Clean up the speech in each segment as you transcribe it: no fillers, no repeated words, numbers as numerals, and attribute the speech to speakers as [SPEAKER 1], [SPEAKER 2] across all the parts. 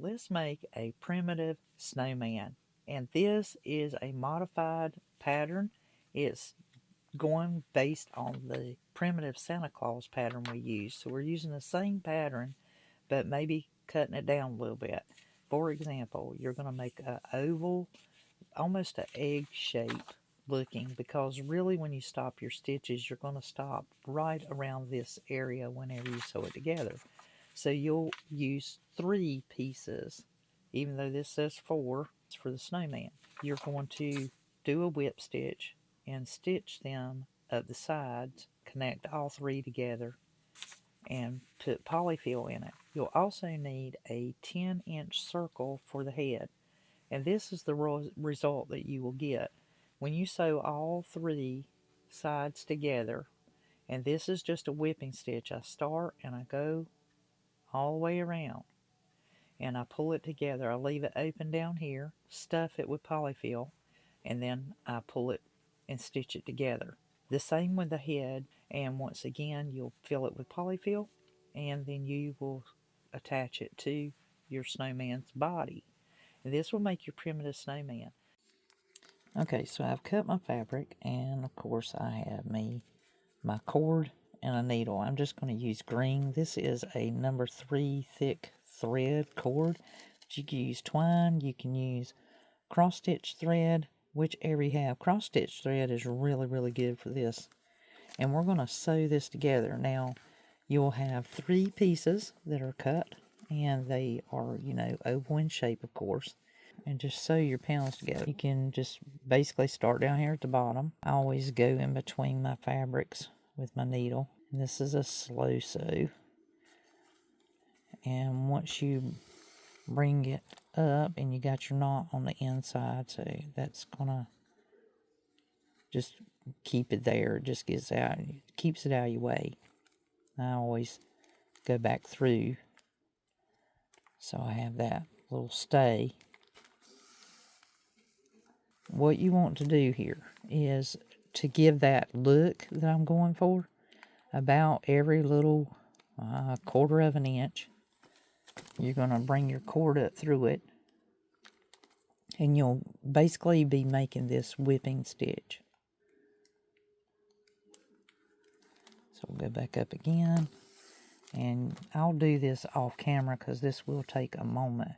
[SPEAKER 1] let's make a primitive snowman. And this is a modified pattern. It's going based on the primitive Santa Claus pattern we use. So we're using the same pattern, but maybe cutting it down a little bit. For example, you're going to make an oval, almost an egg shape looking, because really when you stop your stitches, you're going to stop right around this area whenever you sew it together. So you'll use 3 pieces, even though this says 4 for the snowman. You're going to do a whip stitch and stitch them up the sides, connect all 3 together, and put polyfill in it. You'll also need a 10-inch circle for the head, and this is the result that you will get when you sew all 3 sides together. And this is just a whipping stitch. I start and I go all the way around and I pull it together. I leave it open down here, stuff it with polyfill, and then I pull it and stitch it together. The same with the head, and once again you'll fill it with polyfill, and then you will attach it to your snowman's body. And this will make your primitive snowman. Okay, so I've cut my fabric, and of course I have my cord and a needle. I'm just going to use green. This is a number 3 thick thread cord. But you can use twine, you can use cross stitch thread, whichever you have. Cross stitch thread is really, really good for this. And we're going to sew this together. Now, you'll have 3 pieces that are cut, and they are, oval in shape, of course. And just sew your panels together. You can just basically start down here at the bottom. I always go in between my fabrics with my needle. And this is a slow sew. And once you bring it up and you got your knot on the inside, so that's gonna just keep it there. It just gets out, keeps it out of your way. I always go back through, so I have that little stay. What you want to do here is to give that look that I'm going for, about every little 1/4 of an inch, you're going to bring your cord up through it, and you'll basically be making this whipping stitch. So we'll go back up again, and I'll do this off camera because this will take a moment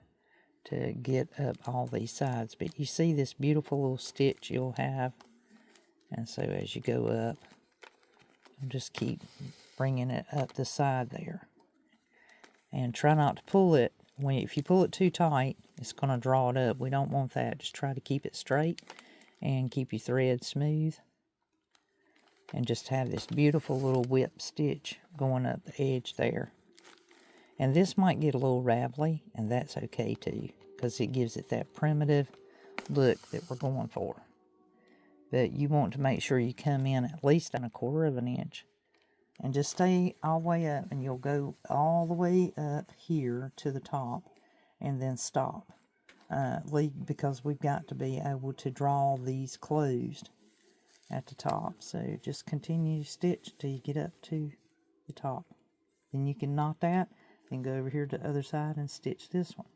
[SPEAKER 1] to get up all these sides. But you see this beautiful little stitch you'll have, and so as you go up, just keep bringing it up the side there, and try not to pull it. If you pull it too tight, it's going to draw it up. We don't want that. Just try to keep it straight and keep your thread smooth, and just have this beautiful little whip stitch going up the edge there. And this might get a little ravelly, and that's okay too, because it gives it that primitive look that we're going for. But you want to make sure you come in at least 1/4 of an inch, and just stay all the way up, and you'll go all the way up here to the top, and then stop. Because we've got to be able to draw these closed at the top. So just continue to stitch till you get up to the top. Then you can knot that, then go over here to the other side and stitch this one.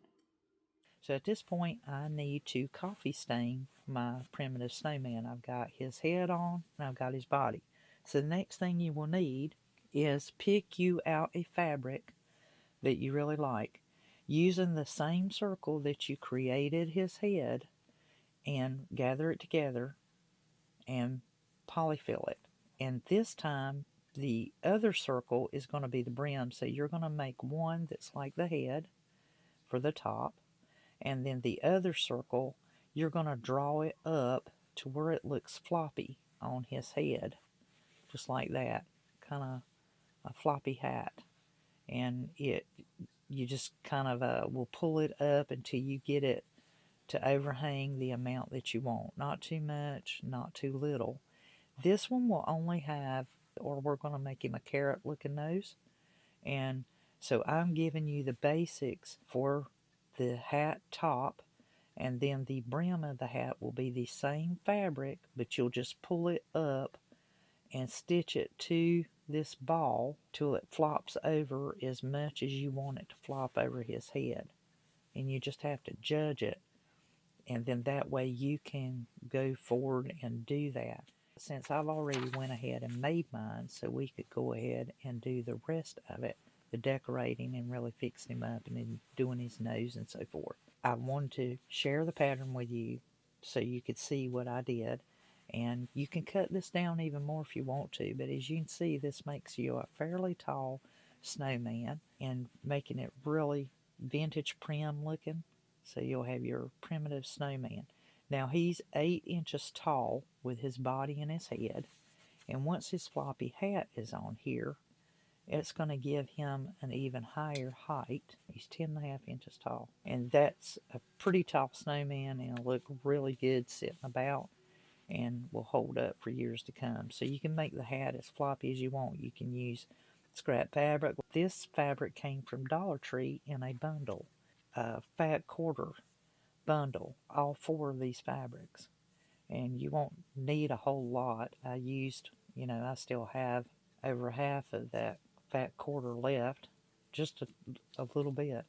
[SPEAKER 1] So at this point, I need to coffee stain my primitive snowman. I've got his head on, and I've got his body. So the next thing you will need is pick you out a fabric that you really like, using the same circle that you created his head, and gather it together and polyfill it. And this time, the other circle is going to be the brim. So you're going to make one that's like the head for the top, and then the other circle, you're going to draw it up to where it looks floppy on his head, just like that, kind of a floppy hat. And you just kind of will pull it up until you get it to overhang the amount that you want. Not too much, not too little. This one will only have, or we're going to make him a carrot looking nose. And so I'm giving you the basics for the hat top, and then the brim of the hat will be the same fabric, but you'll just pull it up and stitch it to this ball till it flops over as much as you want it to flop over his head. and you just have to judge it, and then that way you can go forward and do that. Since I've already went ahead and made mine, so we could go ahead and do the rest of it, the decorating and really fixing him up and then doing his nose and so forth. I wanted to share the pattern with you so you could see what I did, and you can cut this down even more if you want to, but as you can see, this makes you a fairly tall snowman and making it really vintage prim looking. So you'll have your primitive snowman. Now he's 8 inches tall with his body and his head, and once his floppy hat is on here, it's going to give him an even higher height. He's 10.5 inches tall, and that's a pretty tall snowman, and it'll look really good sitting about and will hold up for years to come. So you can make the hat as floppy as you want. You can use scrap fabric. This fabric came from Dollar Tree in a bundle, a fat quarter bundle, all 4 of these fabrics. And you won't need a whole lot. I used, I still have over half of that fat quarter left, just a little bit.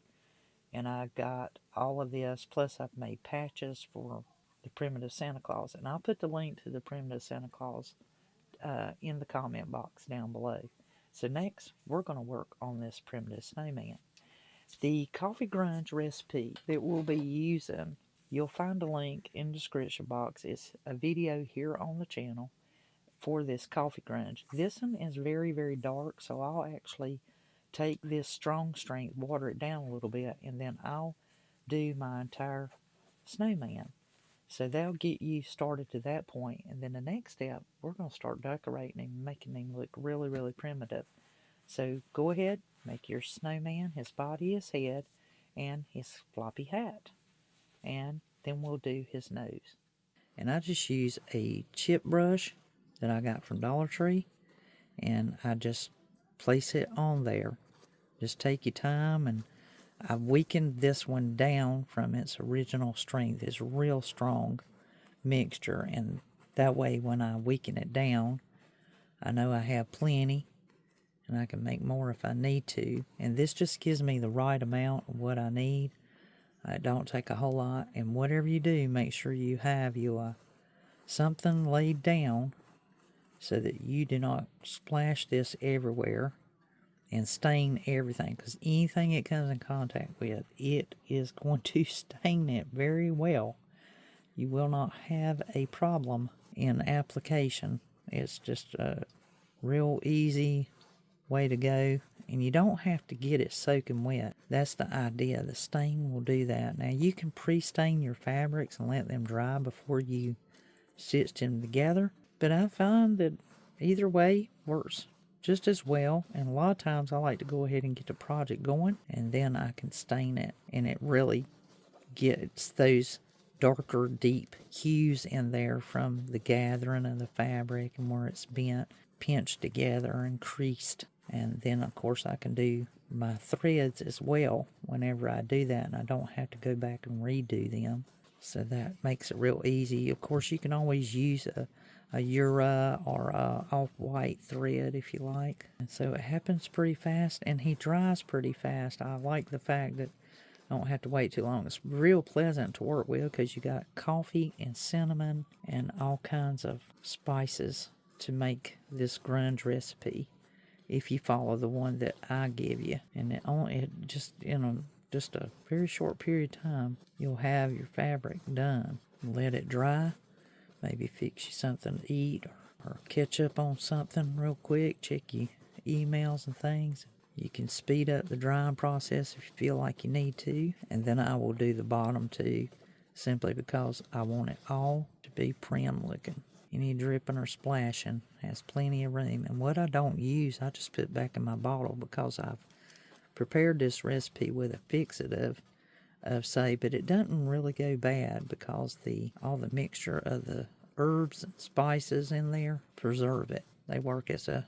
[SPEAKER 1] And I got all of this, plus I've made patches for the Primitive Santa Claus. And I'll put the link to the Primitive Santa Claus in the comment box down below. So next, we're going to work on this Primitive Snowman. The coffee grunge recipe that we'll be using, you'll find a link in the description box. It's a video here on the channel for this coffee grunge. This one is very, very dark, so I'll actually take this strong strength, water it down a little bit, and then I'll do my entire snowman. So that'll get you started to that point, and then the next step, we're going to start decorating and making him look really, really primitive. So go ahead, make your snowman, his body, his head, and his floppy hat. And then we'll do his nose. And I just use a chip brush that I got from Dollar Tree, and I just place it on there. Just take your time, and I weakened this one down from its original strength. It's a real strong mixture, and that way when I weaken it down, I know I have plenty, and I can make more if I need to. And this just gives me the right amount of what I need. It don't take a whole lot, and whatever you do, make sure you have your something laid down so that you do not splash this everywhere and stain everything, because anything it comes in contact with, it is going to stain it very well. You will not have a problem in application. It's just a real easy way to go, and you don't have to get it soaking wet. That's the idea. The stain will do that. Now you can pre-stain your fabrics and let them dry before you stitch them together, but I find that either way works just as well, and a lot of times I like to go ahead and get the project going, and then I can stain it, and it really gets those darker, deep hues in there from the gathering of the fabric and where it's bent, pinched together and creased. And then of course I can do my threads as well whenever I do that, and I don't have to go back and redo them. So that makes it real easy. Of course, you can always use a Ura or a off-white thread if you like. And so it happens pretty fast, and he dries pretty fast. I like the fact that I don't have to wait too long. It's real pleasant to work with because you got coffee and cinnamon and all kinds of spices to make this grunge recipe if you follow the one that I give you. And it just just a very short period of time, you'll have your fabric done. Let it dry. Maybe fix you something to eat, or catch up on something real quick. Check your emails and things. You can speed up the drying process if you feel like you need to. And then I will do the bottom too, simply because I want it all to be prim looking. Any dripping or splashing has plenty of room. And what I don't use, I just put back in my bottle, because I've prepared this recipe with a fixative of say, but it doesn't really go bad because all the mixture of the herbs and spices in there preserve it. They work as a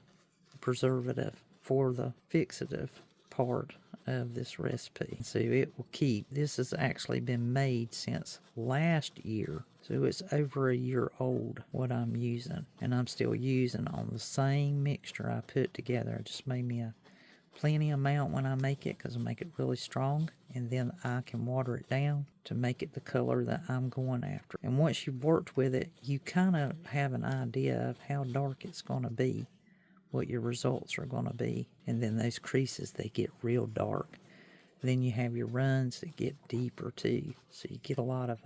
[SPEAKER 1] preservative for the fixative part of this recipe. So it will keep. This has actually been made since last year, so it's over a year old what I'm using, and I'm still using on the same mixture I put together. I just made me a plenty amount when I make it because I make it really strong, and then I can water it down to make it the color that I'm going after. And once you've worked with it, you kind of have an idea of how dark it's going to be, what your results are going to be. And then those creases, they get real dark. Then you have your runs that get deeper too, so you get a lot of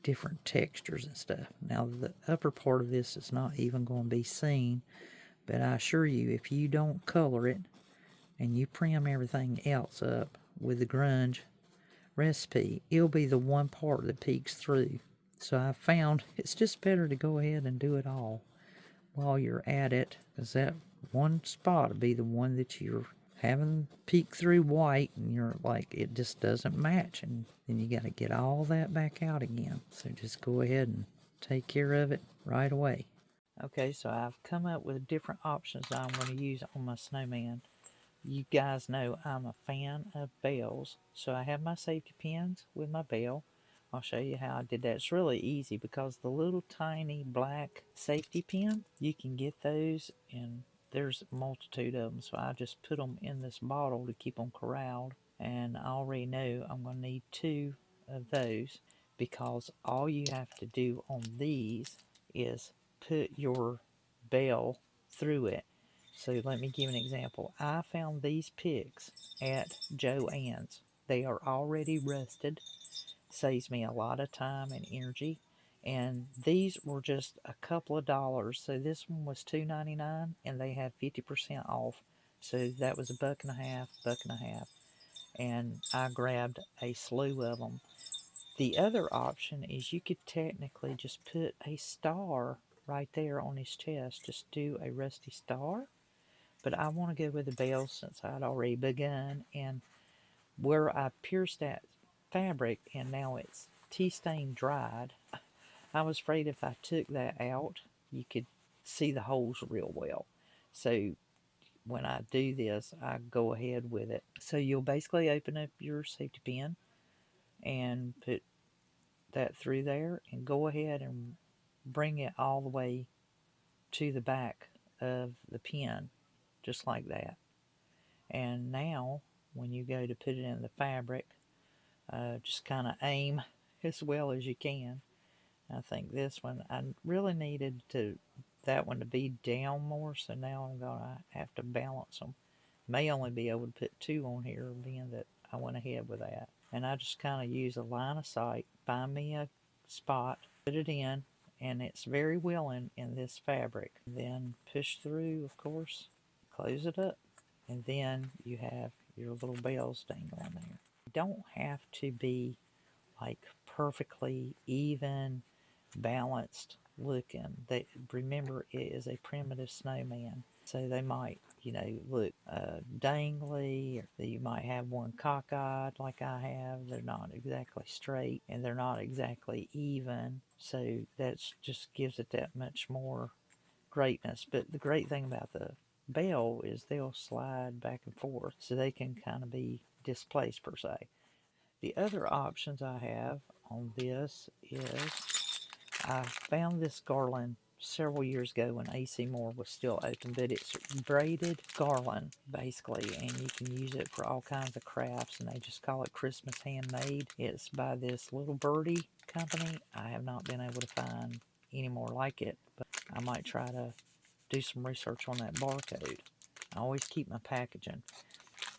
[SPEAKER 1] different textures and stuff. Now the upper part of this is not even going to be seen, but I assure you, if you don't color it and you prim everything else up with the Grunge recipe, it'll be the one part that peeks through. So I found it's just better to go ahead and do it all while you're at it, because that one spot will be the one that you're having peek through white, and you're like, it just doesn't match, and then you got to get all that back out again. So just go ahead and take care of it right away. Okay, so I've come up with different options that I'm going to use on my snowman. You guys know I'm a fan of bells, so I have my safety pins with my bell. I'll show you how I did that. It's really easy because the little tiny black safety pin, you can get those, and there's a multitude of them, so I just put them in this bottle to keep them corralled. And I already know I'm going to need 2 of those, because all you have to do on these is put your bell through it. So let me give an example. I found these picks at Joann's. They are already rusted. Saves me a lot of time and energy. And these were just a couple of dollars. So this one was $2.99, and they had 50% off. So that was $1.50, $1.50. And I grabbed a slew of them. The other option is you could technically just put a star right there on his chest. Just do a rusty star. But I want to go with the bells since I'd already begun. And where I pierced that fabric and now it's tea stain dried, I was afraid if I took that out, you could see the holes real well. So when I do this, I go ahead with it. So you'll basically open up your safety pin and put that through there and go ahead and bring it all the way to the back of the pin, just like that. And now, when you go to put it in the fabric, just kind of aim as well as you can. I think this one, I really needed that one to be down more, so now I'm going to have to balance them. May only be able to put 2 on here, being that I went ahead with that. And I just kind of use a line of sight, find me a spot, put it in, and it's very willing in this fabric. Then push through, of course, close it up, and then you have your little bells dangling there. You don't have to be like perfectly even, balanced looking. Remember, it is a primitive snowman, so they might, look dangly, or you might have one cockeyed like I have. They're not exactly straight, and they're not exactly even, so that just gives it that much more greatness. But the great thing about the bell is they'll slide back and forth, so they can kind of be displaced per se. The other options I have on this is I found this garland several years ago when AC Moore was still open, but it's braided garland basically, and you can use it for all kinds of crafts, and they just call it Christmas Handmade. It's by this little birdie company. I have not been able to find any more like it, but I might try to do some research on that barcode. I always keep my packaging.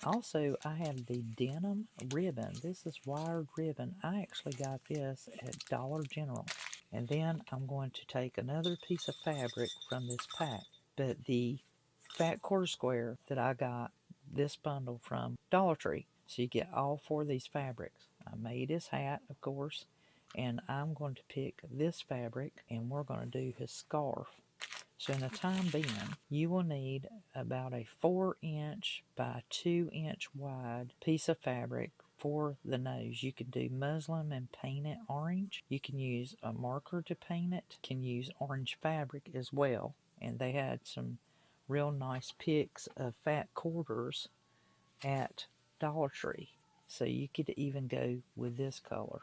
[SPEAKER 1] Also, I have the denim ribbon. This is wired ribbon. I actually got this at Dollar General. And then I'm going to take another piece of fabric from this pack. But the fat quarter square that I got this bundle from Dollar Tree. So you get all 4 of these fabrics. I made his hat, of course. And I'm going to pick this fabric, and we're going to do his scarf. So in the time being, you will need about a 4-inch by 2-inch wide piece of fabric for the nose. You can do muslin and paint it orange. You can use a marker to paint it. You can use orange fabric as well. And they had some real nice picks of fat quarters at Dollar Tree. So you could even go with this color.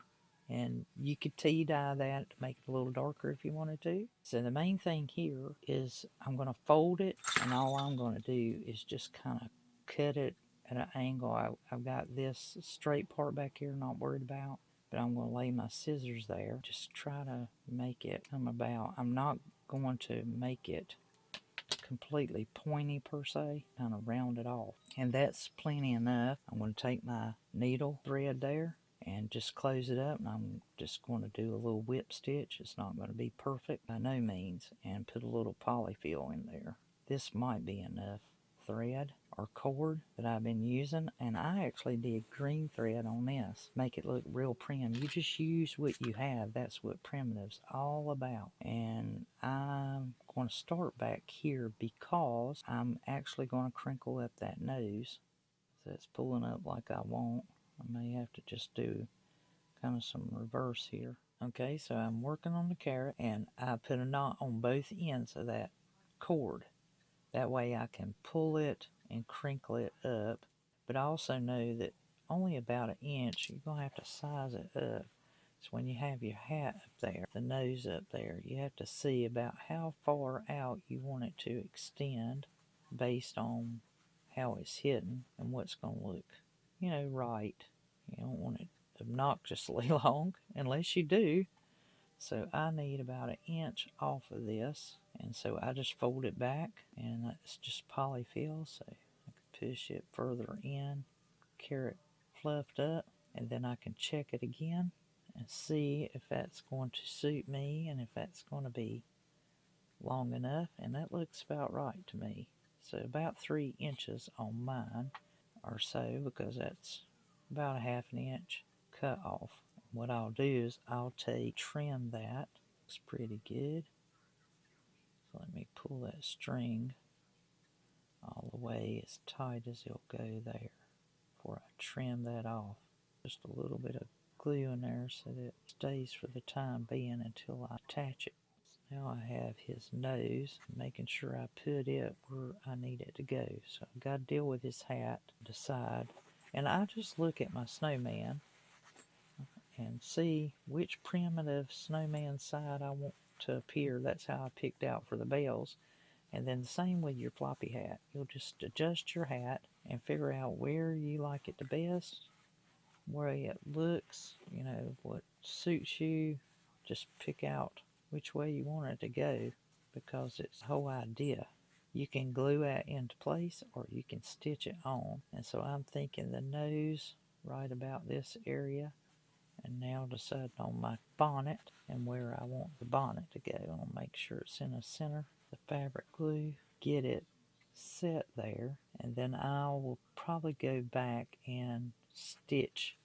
[SPEAKER 1] And you could tea dye that to make it a little darker if you wanted to. So the main thing here is I'm going to fold it, and all I'm going to do is just kind of cut it at an angle. I've got this straight part back here, not worried about, but I'm going to lay my scissors there. Just try to make it come about. I'm not going to make it completely pointy per se, kind of round it off. And that's plenty enough. I'm going to take my needle thread there and just close it up, and I'm just going to do a little whip stitch. It's not going to be perfect by no means, and put a little polyfill in there. This might be enough thread or cord that I've been using, and I actually did green thread on this, make it look real prim. You just use what you have. That's what Primitive's all about. And I'm going to start back here because I'm actually going to crinkle up that nose. So it's pulling up like I want. I may have to just do kind of some reverse here. Okay, so I'm working on the carrot, and I put a knot on both ends of that cord. That way I can pull it and crinkle it up. But I also know that only about an inch, you're going to have to size it up. So when you have your hat up there, the nose up there, you have to see about how far out you want it to extend based on how it's hidden and what's going to look, right. You don't want it obnoxiously long, unless you do. So I need about an inch off of this, and so I just fold it back, and that's just polyfill, so I can push it further in, carrot fluffed up, and then I can check it again and see if that's going to suit me and if that's going to be long enough, and that looks about right to me. So about 3 inches on mine or so, because that's about a half an inch cut off. What I'll do is I'll trim that. Looks pretty good. So let me pull that string all the way as tight as it'll go there before I trim that off. Just a little bit of glue in there so that it stays for the time being until I attach it. So now I have his nose, making sure I put it where I need it to go. So I've got to deal with his hat, decide. And I just look at my snowman and see which primitive snowman side I want to appear. That's how I picked out for the bells. And then the same with your floppy hat. You'll just adjust your hat and figure out where you like it the best, where it looks, what suits you. Just pick out which way you want it to go, because it's the whole idea. You can glue it into place or you can stitch it on. And so I'm thinking the nose right about this area, and now decide on my bonnet and where I want the bonnet to go. I'll make sure it's in the center. The fabric glue, get it set there, and then I will probably go back and stitch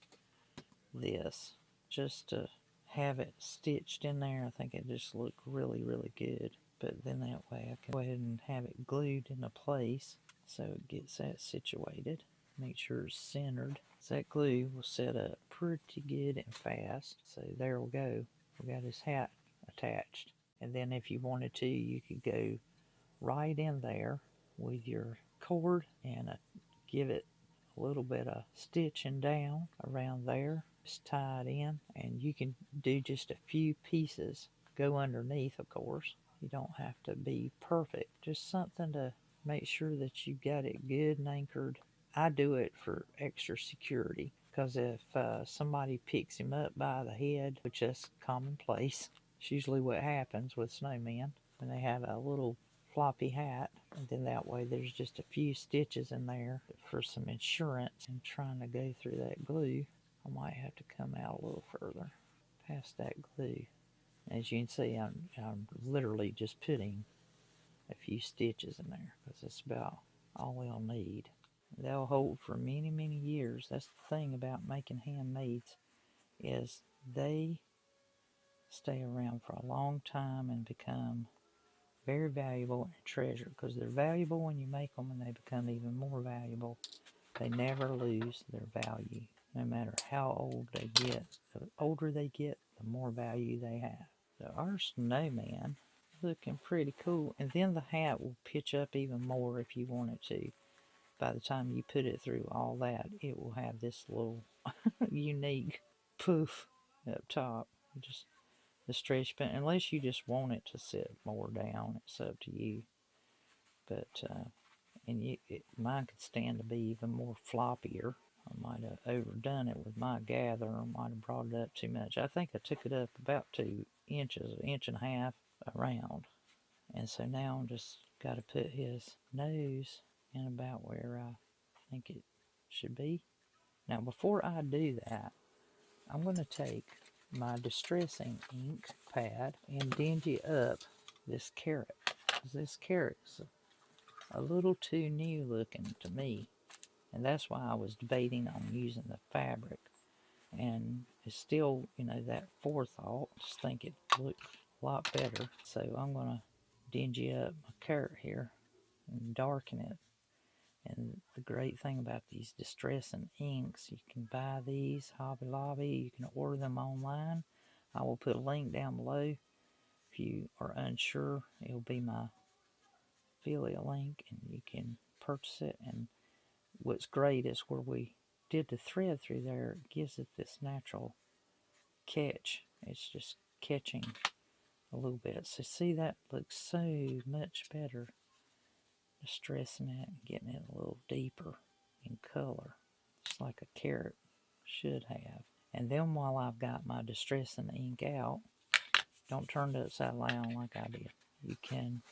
[SPEAKER 1] this just to have it stitched in there. I think it just looked really, really good. But then that way I can go ahead and have it glued into place so it gets that situated. Make sure it's centered. So that glue will set up pretty good and fast. So there we go. We got his hat attached. And then if you wanted to, you could go right in there with your cord and give it a little bit of stitching down around there. Just tie it in, and you can do just a few pieces. Go underneath, of course. You don't have to be perfect. Just something to make sure that you got it good and anchored. I do it for extra security, because if somebody picks him up by the head, which is commonplace, it's usually what happens with snowmen when they have a little floppy hat, and then that way there's just a few stitches in there for some insurance. And trying to go through that glue, I might have to come out a little further past that glue. As you can see, I'm literally just putting a few stitches in there, because that's about all we'll need. They'll hold for many, many years. That's the thing about making handmaids, is they stay around for a long time and become very valuable and treasured, because they're valuable when you make them, and they become even more valuable. They never lose their value, no matter how old they get. The older they get, the more value they have. So our snowman looking pretty cool, and then the hat will pitch up even more if you want it to. By the time you put it through all that, it will have this little unique poof up top. Just the stretch band, unless you just want it to sit more down, it's up to you. But And mine could stand to be even more floppier. I might have overdone it with my gather, or might have brought it up too much. I think I took it up about 2 inches, an inch and a half around. And so now I'm just got to put his nose in about where I think it should be. Now before I do that, I'm going to take my distressing ink pad and dingy up this carrot. This carrot's a little too new looking to me, and that's why I was debating on using the fabric. And it's still, you know, that forethought, just think it looked a lot better. So I'm going to dingy up my carrot here and darken it. And the great thing about these distressing inks, you can buy these Hobby Lobby, you can order them online. I will put a link down below. If you are unsure, it'll be my affiliate link and you can purchase it. And what's great is where we did the thread through there, it gives it this natural catch. It's just catching a little bit. So see, that looks so much better. Distressing it and getting it a little deeper in color, just like a carrot should have. And then while I've got my distressing ink out, don't turn it upside down like I did. You can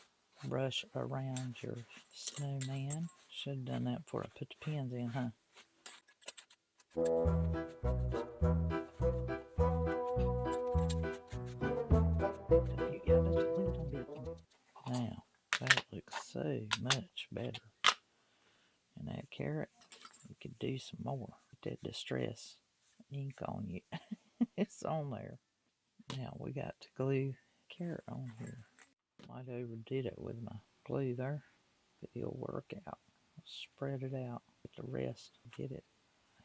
[SPEAKER 1] brush around your snowman. Should have done that before I put the pins in, huh? Now, that looks so much better. And that carrot, you could do some more. Get that distress ink on you. It's on there. Now we got to glue carrot on here. Might overdid it with my glue there, but it'll work out. Spread it out. Get the rest. Get it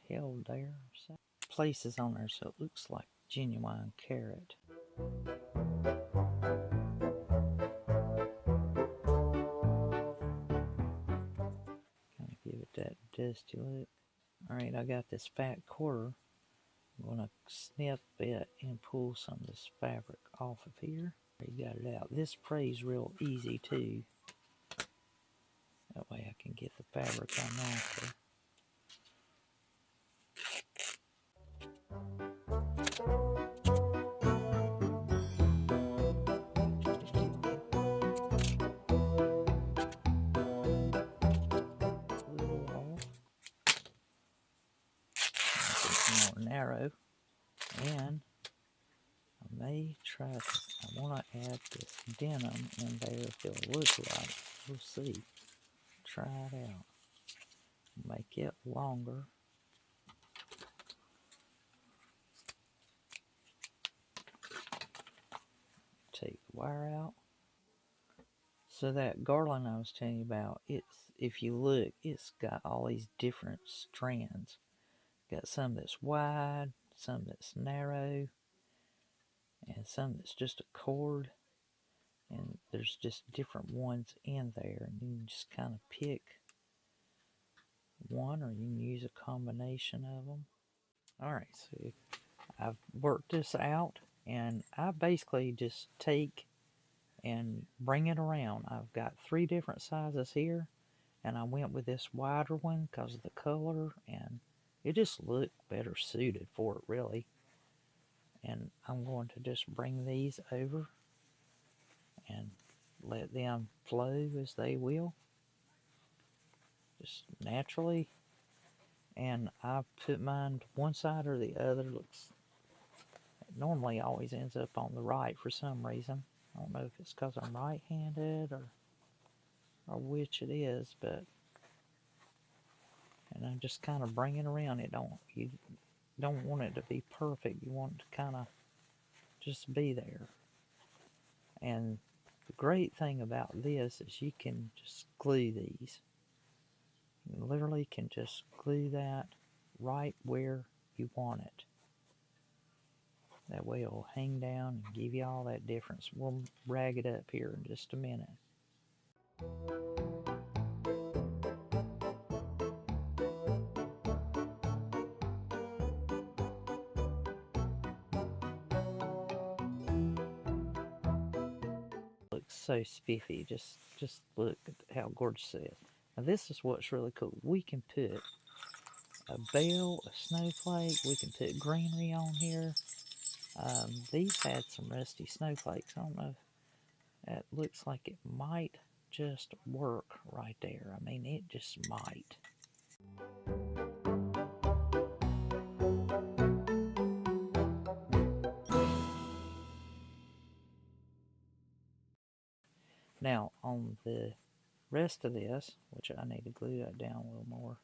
[SPEAKER 1] held there. So places on there so it looks like genuine carrot. Kind of give it that dusty look. Alright, I got this fat quarter. I'm going to snip it and pull some of this fabric off of here. You got it out. This frays real easy too. That way I can get the fabric on after. More narrow, and I may try to, I want to add this denim in there if it'll look right. We'll see. Try it out. Make it longer. Take the wire out. So that garland I was telling you about, it's, if you look, it's got all these different strands. Got some that's wide, some that's narrow, and some that's just a cord. And there's just different ones in there, and you can just kind of pick one, or you can use a combination of them. Alright, so I've worked this out, and I basically just take and bring it around. I've got 3 different sizes here, and I went with this wider one because of the color, and it just looked better suited for it, really. And I'm going to just bring these over and let them flow as they will, just naturally. And I put mine to one side or the other. Looks, it normally always ends up on the right for some reason. I don't know if it's because I'm right-handed or which it is, but, and I just kind of bring it around. You don't want it to be perfect. You want it to kind of just be there. And the great thing about this is you can just glue these. You literally can just glue that right where you want it. That way it'll hang down and give you all that difference. We'll rag it up here in just a minute. Looks so spiffy. Just look at how gorgeous it is. Now this is what's really cool. We can put a bell, a snowflake. We can put greenery on here. These had some rusty snowflakes. I don't know if that looks like it might just work right there. I mean, it just might. Now, on the rest of this, which I need to glue that down a little more,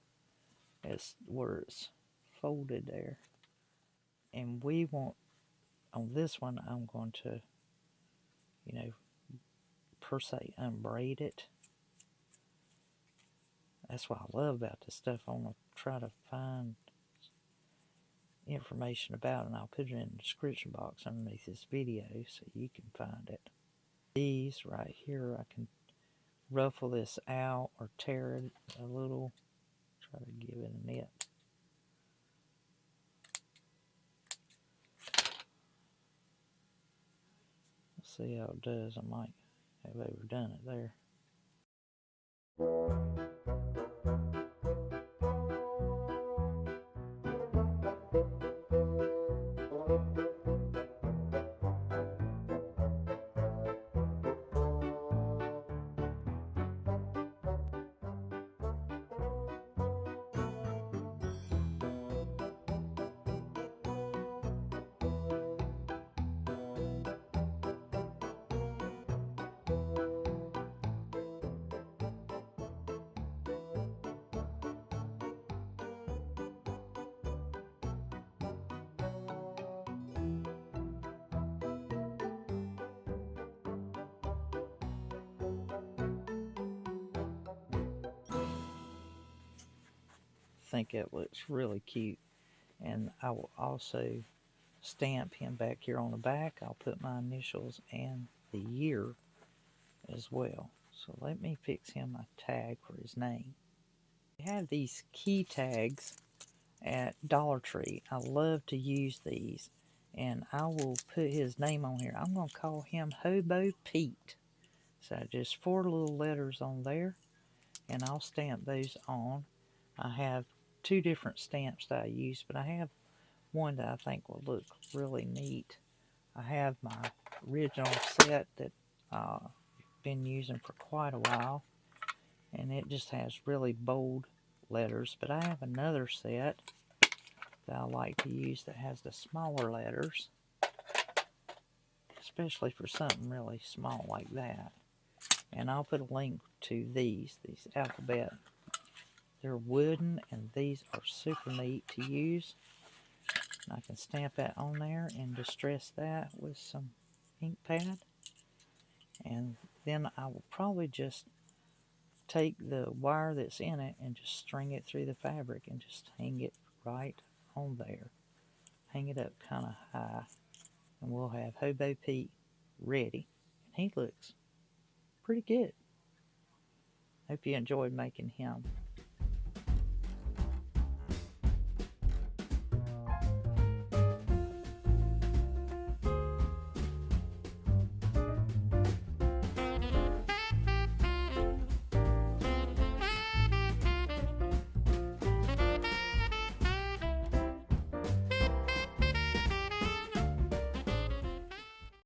[SPEAKER 1] is where it's folded there. And we want, on this one, I'm going to, you know, per se, unbraid it. That's what I love about this stuff. I want to try to find information about it, and I'll put it in the description box underneath this video so you can find it. These right here, I can ruffle this out or tear it a little, try to give it a nip. Let's see how it does. I might have overdone it there. I think it looks really cute, and I will also stamp him back here on the back. I'll put my initials and the year as well. So let me fix him a tag for his name. We have these key tags at Dollar Tree. I love to use these, and I will put his name on here. I'm going to call him Hobo Pete. So just 4 little letters on there, and I'll stamp those on. I have 2 different stamps that I use, but I have one that I think will look really neat. I have my original set that I've been using for quite a while, and it just has really bold letters, but I have another set that I like to use that has the smaller letters, especially for something really small like that. And I'll put a link to these alphabet. They're wooden, and these are super neat to use. And I can stamp that on there and distress that with some ink pad. And then I will probably just take the wire that's in it and just string it through the fabric and just hang it right on there. Hang it up kind of high, and we'll have Hobo Pete ready. And he looks pretty good. Hope you enjoyed making him.